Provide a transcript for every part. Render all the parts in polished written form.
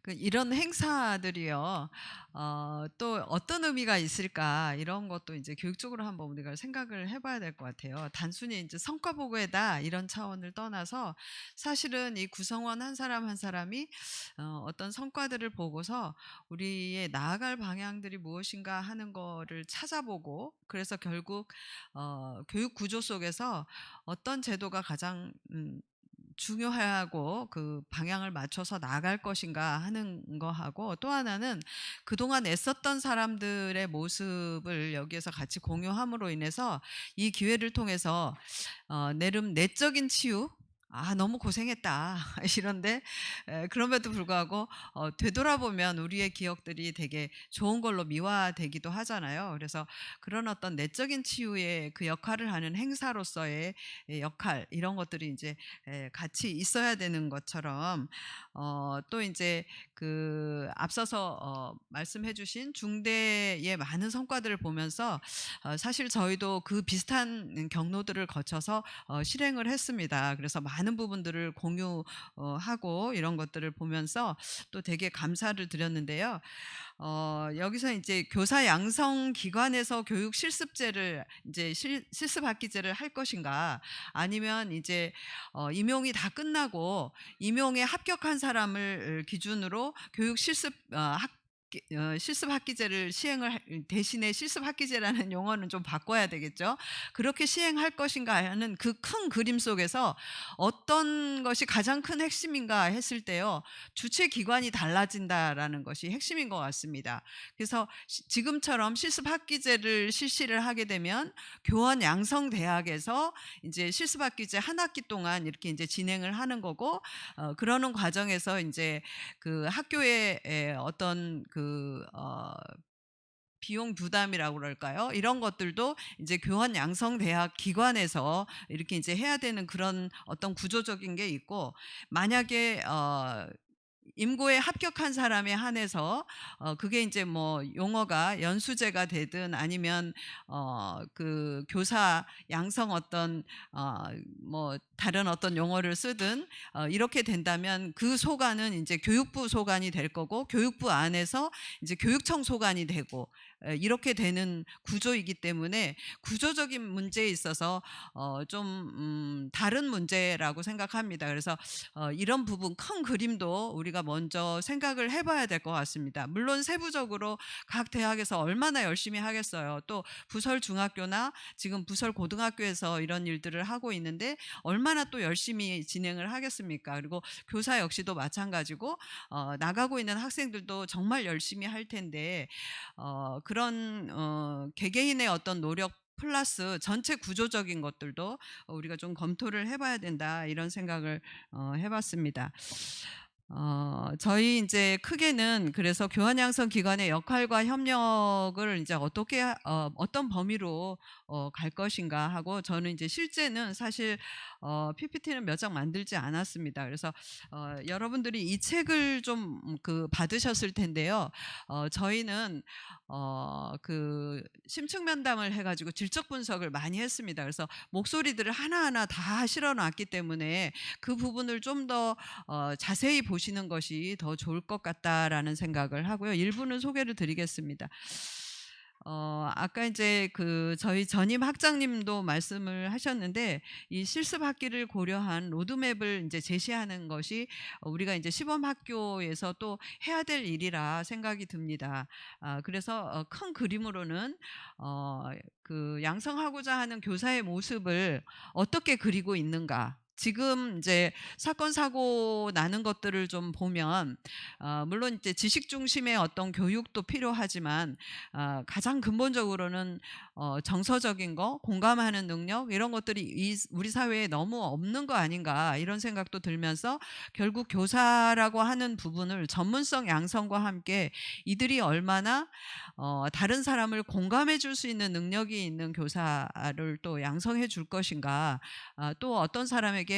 이런 행사들이요. 또 어떤 의미가 있을까 이런 것도 이제 교육적으로 한번 우리가 생각을 해 봐야 될 것 같아요. 단순히 이제 '성과 보고회다.' 이런 차원을 떠나서 사실은 이 구성원 한 사람 한 사람이 어떤 성과들을 보고서 '우리의 나아갈 방향들이 무엇인가.' 하는 거를 찾아보고, 그래서 결국 교육 구조 속에서 어떤 제도가 가장 중요하고 그 방향을 맞춰서 나아갈 것인가 하는 거하고, 또 하나는 그동안 애썼던 사람들의 모습을 여기에서 같이 공유함으로 인해서 이 기회를 통해서 내름 내적인 치유, '아 너무 고생했다.' 이런데 그럼에도 불구하고 되돌아보면 우리의 기억들이 되게 좋은 걸로 미화되기도 하잖아요. 그래서 그런 어떤 내적인 치유의 그 역할을 하는 행사로서의 역할, 이런 것들이 이제 같이 있어야 되는 것처럼, 또 인제 그 앞서서 말씀해 주신 중대의 많은 성과들을 보면서 사실 저희도 그 비슷한 경로들을 거쳐서 실행을 했습니다. 그래서 많은 부분들을 공유 하고 이런 것들을 보면서 또 되게 감사를 드렸는데요. 여기서 인제 교사 양성 기관에서 교육 실습제를 인제 실습학기제를 할 것인가, 아니면 이제 임용이 다 끝나고 임용에 합격한 사람을 기준으로 교육 실습 실습 학기제를 시행을 대신에 실습 학기제라는 용어는 좀 바꿔야 되겠죠. 그렇게 시행할 것인가 하는 그 큰 그림 속에서 어떤 것이 가장 큰 핵심인가 했을 때요. 주체 기관이 달라진다라는 것이 핵심인 것 같습니다. 그래서 지금처럼 실습 학기제를 실시를 하게 되면 교원 양성 대학에서 인제 실습학기제 한 학기 동안 이렇게 인제 진행을 하는 거고, 그러는 과정에서 인제 그 학교의 어떤 비용 부담이라고 그럴까요? 이런 것들도 이제 교원 양성 대학 기관에서 이렇게 인제 해야 되는 그런 어떤 구조적인 게 있고, 만약에 임고에 합격한 사람에 한해서 그게 인제 뭐 용어가 연수제가 되든 아니면 그 교사 양성 어떤 어 뭐 다른 어떤 용어를 쓰든 이렇게 된다면 그 소관은 인제 교육부 소관이 될 거고, 교육부 안에서 이제 교육청 소관이 되고, 이렇게 되는 구조이기 때문에 구조적인 문제에 있어서 좀 다른 문제라고 생각합니다. 그래서 이런 부분 큰 그림도 우리가 먼저 생각을 해 봐야 될 것 같습니다. 물론 세부적으로 각 대학에서 얼마나 열심히 하겠어요. 또 부설 중학교나 지금 부설 고등학교에서 이런 일들을 하고 있는데 얼마나 또 열심히 진행을 하겠습니까? 그리고 교사 역시도 마찬가지고 나가고 있는 학생들도 정말 열심히 할 텐데, 그런 개개인의 어떤 노력 플러스 전체 구조적인 것들도 우리가 좀 검토를 해 봐야 된다, 이런 생각을 해 봤습니다. 저희 인제 크게는 그래서 교환 양성 기관의 역할과 협력을 인제 어떻게 어떤 범위로 갈 것인가 하고, 저는 인제 실제는 사실 PPT는 몇 장 만들지 않았습니다. 그래서 여러분들이 이 책을 좀 받으셨을 텐데요. 저희는 그 심층 면담을 해 가지고 질적 분석을 많이 했습니다. 그래서 목소리들을 하나하나 다 실어 놨기 때문에 그 부분을 좀 더 자세히 보시는 것이 더 좋을 것 같다라는 생각을 하고요. 일부는 소개를 드리겠습니다. 아까 인제 그 저희 전임 학장님도 말씀을 하셨는데, 이 실습 학기를 고려한 로드맵을 인제 제시하는 것이 우리가 인제 시범 학교에서 또 해야 될 일이라 생각이 듭니다. 그래서 큰 그림으로는 그 양성하고자 하는 교사의 모습을 어떻게 그리고 있는가. 지금 인제 사건 사고 나는 것들을 좀 보면 물론 이제 지식 중심의 어떤 교육도 필요하지만 가장 근본적으로는 정서적인 거, 공감하는 능력, 이런 것들이 우리 사회에 너무 없는 거 아닌가, 이런 생각도 들면서 결국 교사라고 하는 부분을 전문성 양성과 함께 이들이 얼마나 다른 사람을 공감해 줄 수 있는 능력이 있는 교사를 또 양성해 줄 것인가, 또 어떤 사람에게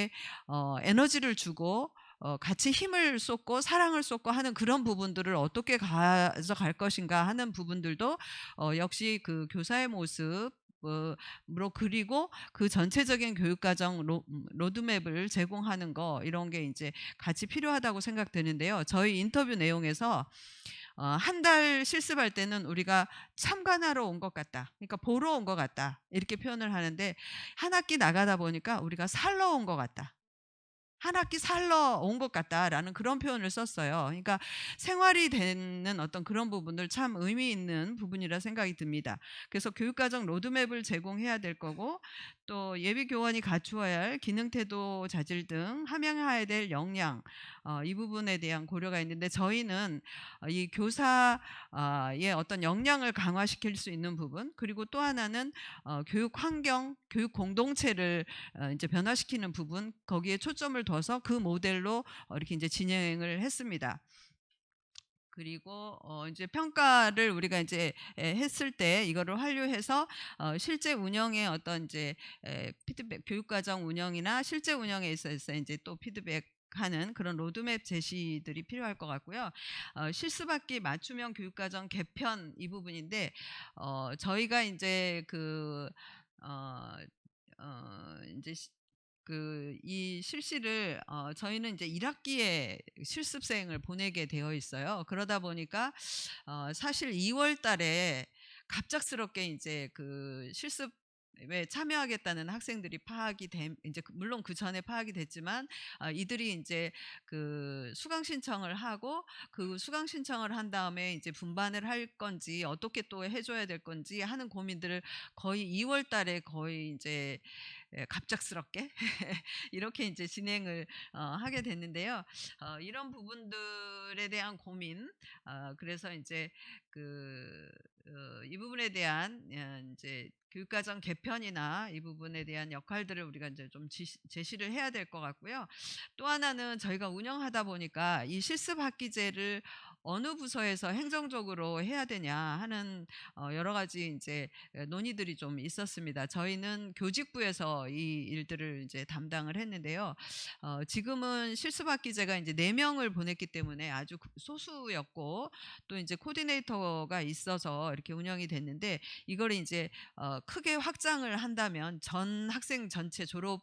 에너지를 주고 같이 힘을 쏟고 사랑을 쏟고 하는 그런 부분들을 어떻게 가져갈 것인가 하는 부분들도 역시 그 교사의 모습 으로 그리고 그 전체적인 교육과정 로드맵을 제공하는 거 이런 게 인제 같이 필요하다고 생각되는데요. 저희 인터뷰 내용에서 "한 달 실습할 때는 우리가 참관하러 온 것 같다. 그러니까 보러 온 것 같다." 이렇게 표현을 하는데 한 학기 나가다 보니까 "우리가 살러 온 것 같다." 한 학기 살러 온 것 같다라는 그런 표현을 썼어요. 그러니까 생활이 되는 어떤 그런 부분들 참 의미 있는 부분이라 생각이 듭니다. 그래서 교육과정 로드맵을 제공해야 될 거고 또 예비 교원이 갖추어야 할 기능 태도 자질 등 함양해야 될 역량 이 부분에 대한 고려가 있는데 저희는 이 교사의 어떤 역량을 강화시킬 수 있는 부분 그리고 또 하나는 교육 환경, 교육 공동체를 인제 변화시키는 부분 거기에 초점을 둬서 그 모델로 이렇게 인제 진행을 했습니다. 그리고 인제 평가를 우리가 인제 했을 때 이거를 활용해서 실제 운영의 어떤 인제 피드백 교육 과정 운영이나 실제 운영에 있어서 인제 또 피드백하는 그런 로드맵 제시들이 필요할 것 같고요. 실습학기 맞춤형 교육과정 개편 이 부분인데 저희가 인제 어 인제 이 실시를 저희는 이제 1 학기에 실습생을 보내게 되어 있어요. 그러다 보니까 사실 2월 달에 갑작스럽게 인제 그 실습에 참여하겠다는 학생들이 파악이 됨 인제 물론 그전에 파악이 됐지만 이들이 인제 그 수강 신청을 하고 그 수강 신청을 한 다음에 이제 분반을 할 건지 어떻게 또 해 줘야 될 건지 하는 고민들을 거의 2월 달에 거의 인제 갑작스럽게 이렇게 이제 진행을 하게 됐는데요. 이런 부분들에 대한 고민 그래서 이제 그 이 부분에 대한 제 교육과정 개편이나 이 부분에 대한 역할들을 우리가 이제 좀 제시를 해야 될 것 같고요. 또 하나는 저희가 운영하다 보니까 이 실습 학기제를 어느 부서에서 행정적으로 해야 되냐 하는 여러 가지 이제 논의들이 좀 있었습니다. 저희는 교직부에서 이 일들을 이제 담당을 했는데요. 지금은 실습학기제가 이제 4 명을 보냈기 때문에 아주 소수였고 또 이제 코디네이터가 있어서 이렇게 운영이 됐는데 이거를 인제 크게 확장을 한다면 전 학생 전체 졸업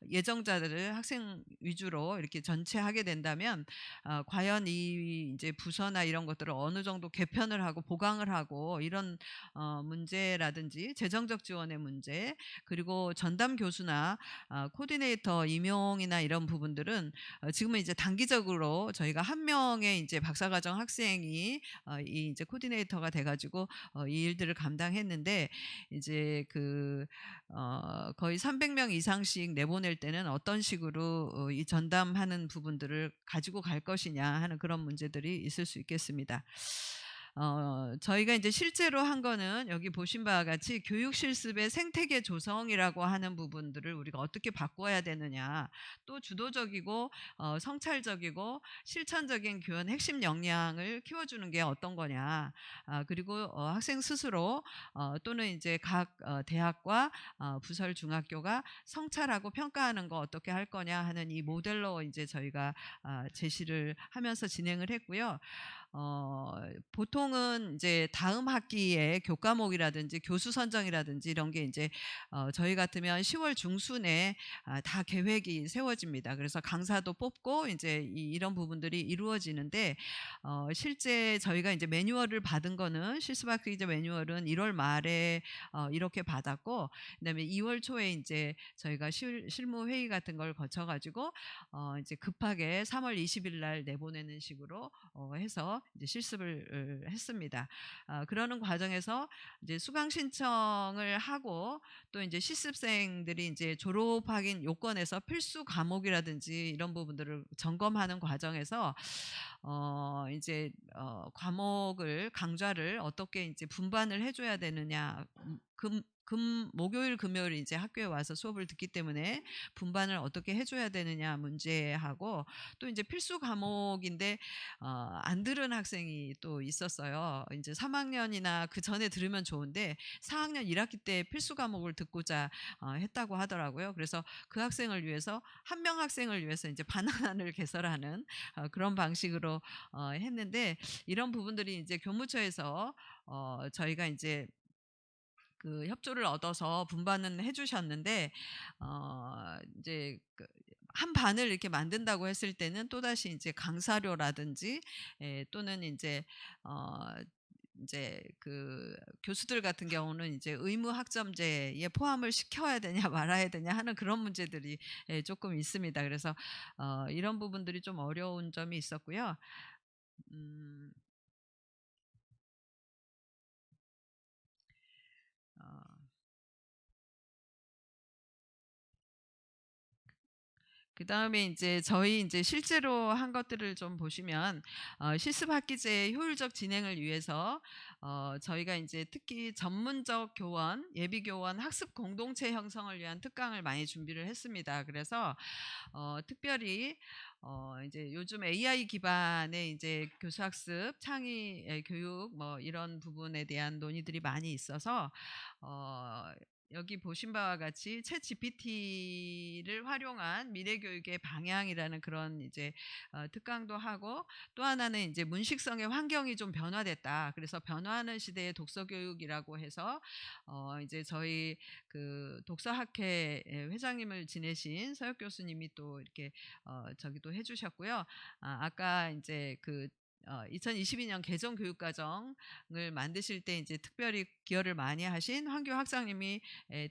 예정자들을 학생 위주로 이렇게 전체 하게 된다면 과연 이 인제 부서나 이런 것들을 어느 정도 개편을 하고 보강을 하고 이런 문제라든지 재정적 지원의 문제 그리고 전담 교수나 코디네이터 임용이나 이런 부분들은 지금은 이제 단기적으로 저희가 한 명의 이제 박사과정 학생이 이 이제 코디네이터가 돼 가지고 이 일들을 감당했는데 이제 거의 300명 이상씩 내보낼 때는 어떤 식으로 이 전담하는 부분들을 가지고 갈 것이냐 하는 그런 문제들이 있을 수 있겠습니다. 저희가 이제 실제로 한 거는 여기 보신 바와 같이 교육 실습의 생태계 조성이라고 하는 부분들을 우리가 어떻게 바꿔야 되느냐. 또 주도적이고 성찰적이고 실천적인 교원 핵심 역량을 키워주는 게 어떤 거냐. 그리고 학생 스스로 또는 이제 각 대학과 부설 중학교가 성찰하고 평가하는 거 어떻게 할 거냐 하는 이 모델로 이제 저희가 제시를 하면서 진행을 했고요. 보통은 이제 다음 학기에 교과목이라든지 교수 선정이라든지 이런 게 인제 저희 같으면 10월 중순에 다 계획이 세워집니다. 그래서 강사도 뽑고 인제 이런 부분들이 이루어지는데 실제 저희가 인제 매뉴얼을 받은 거는 실습학기제 매뉴얼은 1월 말에 이렇게 받았고 그다음에 2월 초에 인제 저희가 실무 회의 같은 걸 거쳐 가지고 이제 급하게 3월 20일 날 내보내는 식으로 해서 이제 실습을 했습니다. 그러는 과정에서 이제 수강 신청을 하고 또 이제 실습생들이 이제 졸업 확인 요건에서 필수 과목이라든지 이런 부분들을 점검하는 과정에서 이제 과목을 강좌를 어떻게 이제 분반을 해 줘야 되느냐. 목요일, 금요일 이제 학교에 와서 수업을 듣기 때문에 분반을 어떻게 해 줘야 되느냐 문제하고 또 이제 필수 과목인데 안 들은 학생이 또 있었어요. 인제 3 학년이나 그전에 들으면 좋은데 4 학년 1 학기 때 필수 과목을 듣고자 했다고 하더라고요. 그래서 그 학생을 위해서 한 명 학생을 위해서 인제 바나나를 개설하는 그런 방식으로 했는데 이런 부분들이 인제 교무처에서 저희가 인제 그 협조를 얻어서 분반은 해 주셨는데 인제 그 한 반을 이렇게 만든다고 했을 때는 또다시 인제 강사료라든지 또는 인제 어 인제 그 교수들 같은 경우는 이제 의무 학점제에 포함을 시켜야 되냐 말아야 되냐 하는 그런 문제들이 쪼끔 있습니다. 그래서 이런 부분들이 좀 어려운 점이 있었고요. 음 어 그다음에 인제 저희 인제 실제로 한 것들을 좀 보시면 실습 학기제의 효율적 진행을 위해서 저희가 인제 특히 전문적 교원, 예비 교원 학습 공동체 형성을 위한 특강을 많이 준비를 했습니다. 그래서 특별히 인제 요즘 AI 기반의 인제 교수 학습, 창의 교육 뭐 이런 부분에 대한 논의들이 많이 있어서 어 여기 보신 바와 같이 챗GPT를 활용한 미래 교육의 방향이라는 그런 이제 특강도 하고, 또 하나는 인제 문식성의 환경이 좀 변화됐다. 그래서 변화하는 시대의 독서 교육이라고 해서 이제 저희 그 독서학회 회장님을 지내신 서혁 교수님이 또 이렇게 저기도 해 주셨고요. 아까 인제 그 2022년 개정 교육과정을 만드실 때 인제 특별히 기여를 많이 하신 황교 학장님이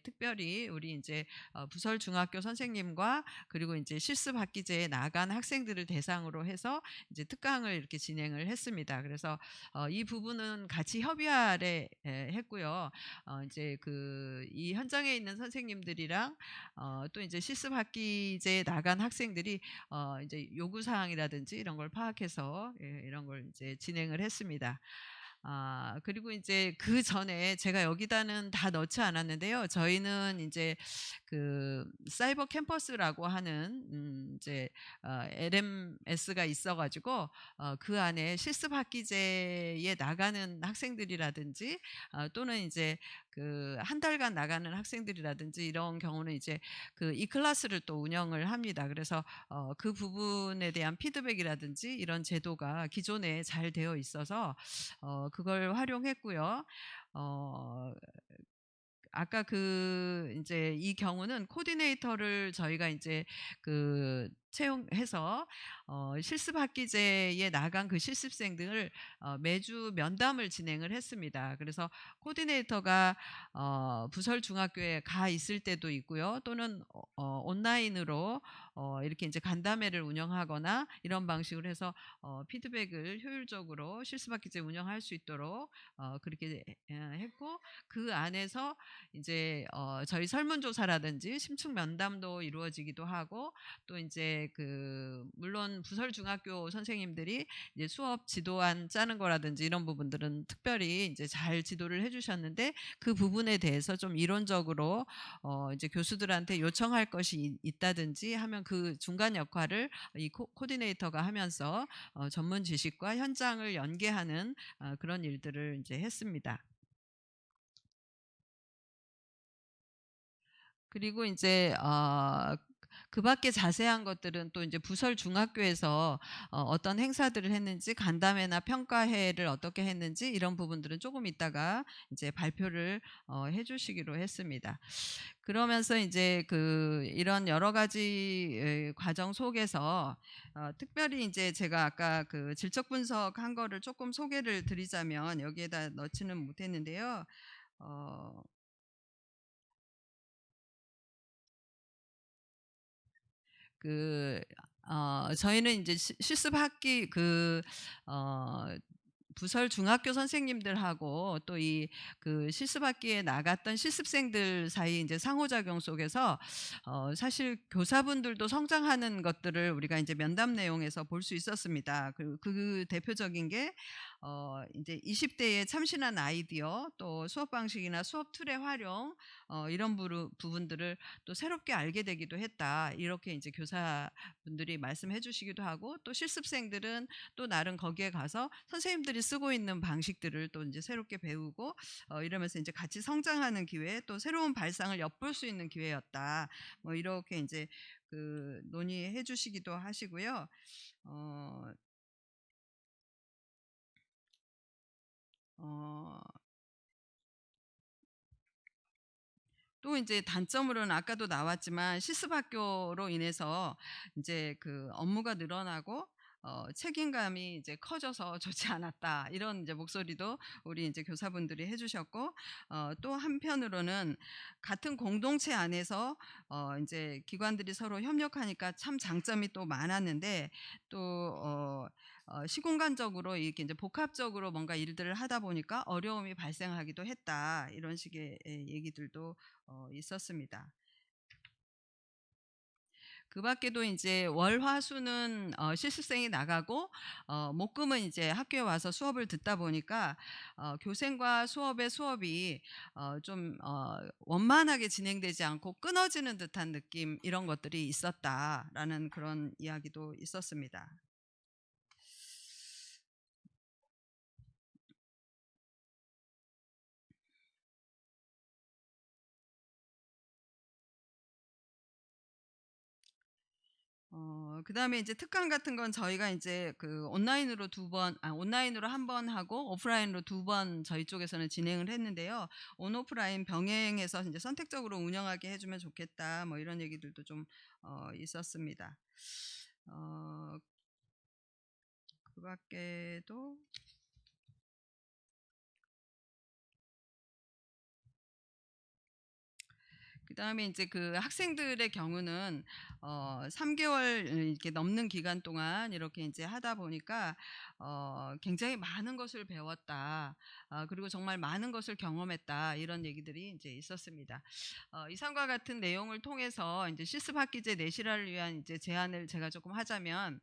특별히 우리 인제 부설 중학교 선생님과 그리고 인제 실습 학기제에 나간 학생들을 대상으로 해서 이제 특강을 이렇게 진행을 했습니다. 그래서 이 부분은 같이 협의를 했고요. 인제 그 이 현장에 있는 선생님들이랑 또 인제 실습 학기제에 나간 학생들이 인제 요구 사항이라든지 이런 걸 파악해서 이런 걸 인제 진행을 했습니다. 그리고 인제 그전에 제가 여기다는 다 넣지 않았는데요. 저희는 인제 그 사이버 캠퍼스라고 하는 인제 LMS가 있어 가지고 그 안에 실습 학기제에 나가는 학생들이라든지 또는 인제 그 한 달간 나가는 학생들이라든지 이런 경우는 이제 그 이클래스를 또 운영을 합니다. 그래서 그 부분에 대한 피드백이라든지 이런 제도가 기존에 잘 되어 있어서 그걸 활용했고요. 어 아까 그 인제 이 경우는 코디네이터를 저희가 인제 그 채용해서 실습 학기제에 나간 그 실습생들을 매주 면담을 진행을 했습니다. 그래서 코디네이터가 부설 중학교에 가 있을 때도 있고요. 또는 온라인으로 이렇게 인제 간담회를 운영하거나 이런 방식으로 해서 피드백을 효율적으로 실습 학기제 운영할 수 있도록 그렇게 했고, 그 안에서 인제 저희 설문조사라든지 심층 면담도 이루어지기도 하고, 또 인제 그 물론 부설 중학교 선생님들이 이제 수업 지도안 짜는 거라든지 이런 부분들은 특별히 인제 잘 지도를 해 주셨는데, 그 부분에 대해서 좀 이론적으로 이제 교수들한테 요청할 것이 있다든지 하면 그 중간 역할을 이 코디네이터가 하면서 전문 지식과 현장을 연계하는 그런 일들을 인제 했습니다. 그리고 인제 그밖에 자세한 것들은 또 인제 부설 중학교에서 어떤 행사들을 했는지, 간담회나 평가회를 어떻게 했는지 이런 부분들은 쪼금 있다가 이제 발표를 해 주시기로 했습니다. 그러면서 인제 그 이런 여러 가지 과정 속에서 특별히 인제 제가 아까 그 질적 분석한 거를 쪼끔 소개를 드리자면, 여기에다 넣지는 못했는데요. 어 그 저희는 인제 실습 학기 어 부설 중학교 선생님들하고 또 이 그 실습 학기에 나갔던 실습생들 사이 인제 상호작용 속에서 사실 교사분들도 성장하는 것들을 우리가 인제 면담 내용에서 볼 수 있었습니다. 그 대표적인 게 인제 20 대의 참신한 아이디어, 또 수업 방식이나 수업 툴의 활용 이런 부분들을 또 새롭게 알게 되기도 했다. 이렇게 인제 교사분들이 말씀해 주시기도 하고, 또 실습생들은 또 나름 거기에 가서 선생님들이 쓰고 있는 방식들을 또 인제 새롭게 배우고 이러면서 인제 같이 성장하는 기회, 또 새로운 발상을 엿볼 수 있는 기회였다. 뭐 이렇게 인제 그 논의해 주시기도 하시고요. 어 어 또 이제 단점으로는 아까도 나왔지만 실습 학교로 인해서 인제 그 업무가 늘어나고 책임감이 이제 커져서 좋지 않았다. 이런 이제 목소리도 우리 인제 교사분들이 해 주셨고, 또 한편으로는 같은 공동체 안에서 인제 기관들이 서로 협력하니까 참 장점이 또 많았는데, 또 시공간적으로 이렇게 인제 복합적으로 뭔가 일들을 하다 보니까 어려움이 발생하기도 했다. 이런 식의 얘기들도 있었습니다. 그 밖에도 인제 월, 화, 수는 실습생이 나가고, 목, 금은 이제 학교에 와서 수업을 듣다 보니까 교생과 수업의 수업이 좀 원만하게 진행되지 않고 끊어지는 듯한 느낌, 이런 것들이 있었다라는 그런 이야기도 있었습니다. 그다음에 이제 특강 같은 건 저희가 인제 그 온라인으로 온라인으로 한 번 하고 오프라인으로 두 번 저희 쪽에서는 진행을 했는데요. 온 오프라인 병행해서 인제 "선택적으로 운영하게 해 주면 좋겠다." 뭐 이런 얘기들도 좀 있었습니다. 어 그 밖에도 그다음에 인제 그 학생들의 경우는 3 개월 이렇게 넘는 기간 동안 이렇게 인제 하다 보니까 굉장히 많은 것을 배웠다. 그리고 정말 많은 것을 경험했다. 이런 얘기들이 인제 있었습니다. 이상과 같은 내용을 통해서 인제 실습 학기제 내실화를 위한 이제 제안을 제가 쪼끔 하자면,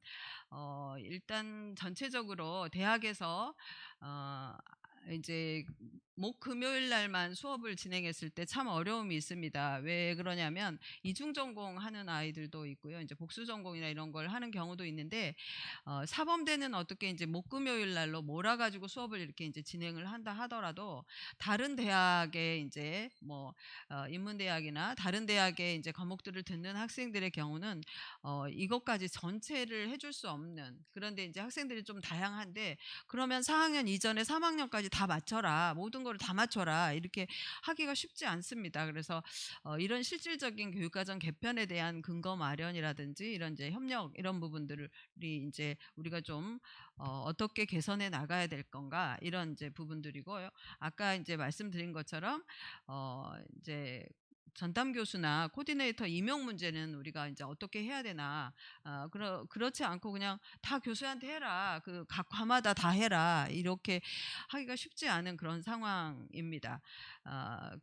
일단 전체적으로 대학에서 어 이제 목, 금요일 날만 수업을 진행했을 때 참 어려움이 있습니다. 왜 그러냐면 이중 전공하는 아이들도 있고요. 인제 복수 전공이나 이런 걸 하는 경우도 있는데, 사범대는 어떻게 인제 목, 금요일 날로 몰아 가지고 수업을 이렇게 인제 진행을 한다 하더라도, 다른 대학의 인제 뭐 인문대학이나 다른 대학의 인제 과목들을 듣는 학생들의 경우는 이것까지 전체를 해줄 수 없는, 그런데 인제 학생들이 좀 다양한데, 그러면 "4 학년 이전에 3 학년까지 다 맞춰라. 모든 거를 다 맞춰라." 이렇게 하기가 쉽지 않습니다. 그래서 이런 실질적인 교육과정 개편에 대한 근거 마련이라든지 이런 이제 협력, 이런 부분들이 인제 우리가 좀 어떻게 개선해 나가야 될 건가, 이런 이제 부분들이고요. 아까 인제 말씀드린 것처럼 인제 전담 교수나 코디네이터 임용 문제는 우리가 인제 어떻게 해야 되나. 그렇지 않고 그냥 "다 교수한테 해라. 그 각 과마다 다 해라." 이렇게 하기가 쉽지 않은 그런 상황입니다.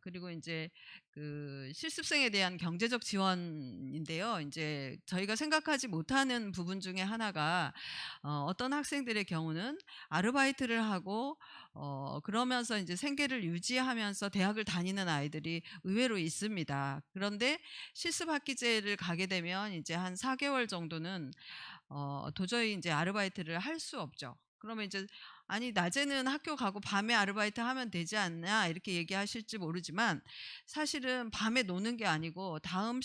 그리고 인제 그 실습생에 대한 경제적 지원인데요. 인제 저희가 생각하지 못하는 부분 중에 하나가, 어떤 학생들의 경우는 아르바이트를 하고 그러면서 인제 생계를 유지하면서 대학을 다니는 아이들이 의외로 있습니다. 그런데 실습 학기제를 가게 되면 이제 한 4 개월 정도는 도저히 인제 아르바이트를 할 수 없죠. 그러면 이제 "아니 낮에는 학교 가고 밤에 아르바이트 하면 되지 않냐." 이렇게 얘기하실지 모르지만, 사실은 밤에 노는 게 아니고 다음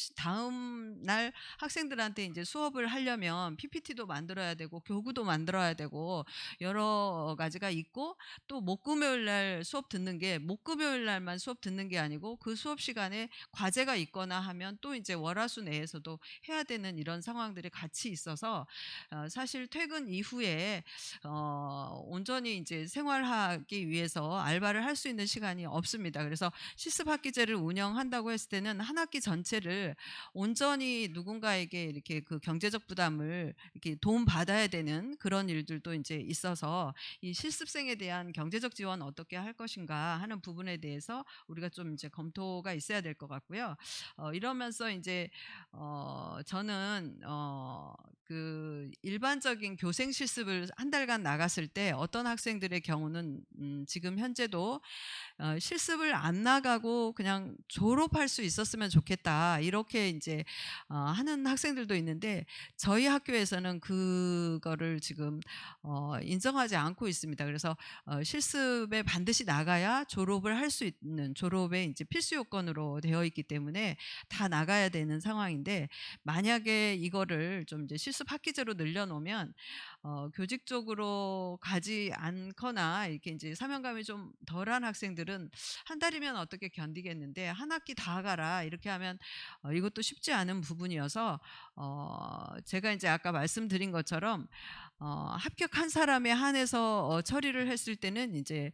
날 학생들한테 인제 수업을 하려면 PPT도 만들어야 되고 교구도 만들어야 되고 여러 가지가 있고, 또 목금요일 날 수업 듣는 게 목금요일 날만 수업 듣는 게 아니고 그 수업 시간에 과제가 있거나 하면 또 이제 월화수 내에서도 해야 되는 이런 상황들이 같이 있어서, 사실 퇴근 이후에 온전히 인제 생활하기 위해서 알바를 할 수 있는 시간이 없습니다. 그래서 실습 학기제를 운영한다고 했을 때는 한 학기 전체를 온전히 누군가에게 이렇게 그 경제적 부담을 이렇게 도움받아야 되는 그런 일들도 인제 있어서, 이 실습생에 대한 경제적 지원 어떻게 할 것인가 하는 부분에 대해서 우리가 좀 이제 검토가 있어야 될 것 같고요. 이러면서 인제 저는 그 일반적인 교생 실습을 한 달간 나갔을 때 어떤 학생들의 경우는 지금 현재도 "실습을 안 나가고 그냥 졸업할 수 있었으면 좋겠다." 이렇게 인제 하는 학생들도 있는데, 저희 학교에서는 그거를 지금 인정하지 않고 있습니다. 그래서 실습에 반드시 나가야 졸업을 할 수 있는, 졸업의 인제 필수 요건으로 되어 있기 때문에 다 나가야 되는 상황인데, 만약에 이거를 좀 이제 실습 학기제로 늘려 놓으면 교직적으로 가지 않거나 이렇게 인제 사명감이 좀 덜한 학생들은 한 달이면 어떻게 견디겠는데 "한 학기 다 가라." 이렇게 하면 이것도 쉽지 않은 부분이어서 제가 인제 아까 말씀드린 것처럼 합격한 사람에 한해서 처리를 했을 때는 이제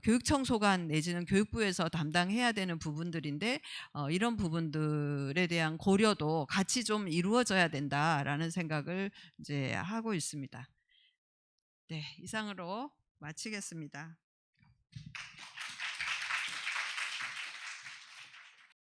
교육청소관 내지는 교육부에서 담당해야 되는 부분들인데 이런 부분들에 대한 고려도 같이 좀 이루어져야 된다라는 생각을 이제 하고 있습니다. 네. 이상으로 마치겠습니다.